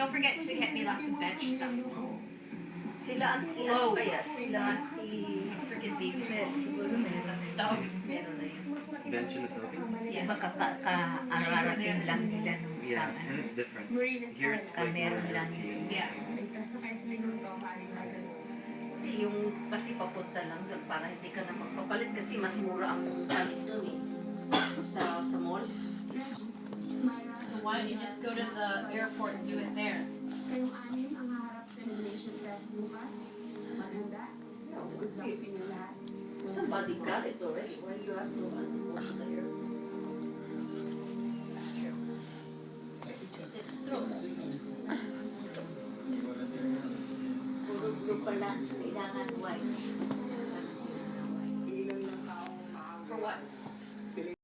Don't forget to get me lots of veg stuff. Sila anti, Oh. kaya sila anti, Freaking vegan. siguro meron That stuff. meron na yun. Bench in the Philippines? Yeah. Baka ka-ararating lang sila nung Yeah, sa and it's different. Here it's like meron more lang European. Yeah. Hindi, yung kasi papunta lang doon para hindi ka na magpapalit kasi mas mura ang palit doon eh. Sa mall. Why don't you just go to the airport and do it there? Kayong anim ang haharap sa immigration test bukas. Maghanda. Good luck sa inyo lahat. Somebody got it already. Why you have to go to the airport? That's true. It's true. Puro group pala. Kailangan white. For what?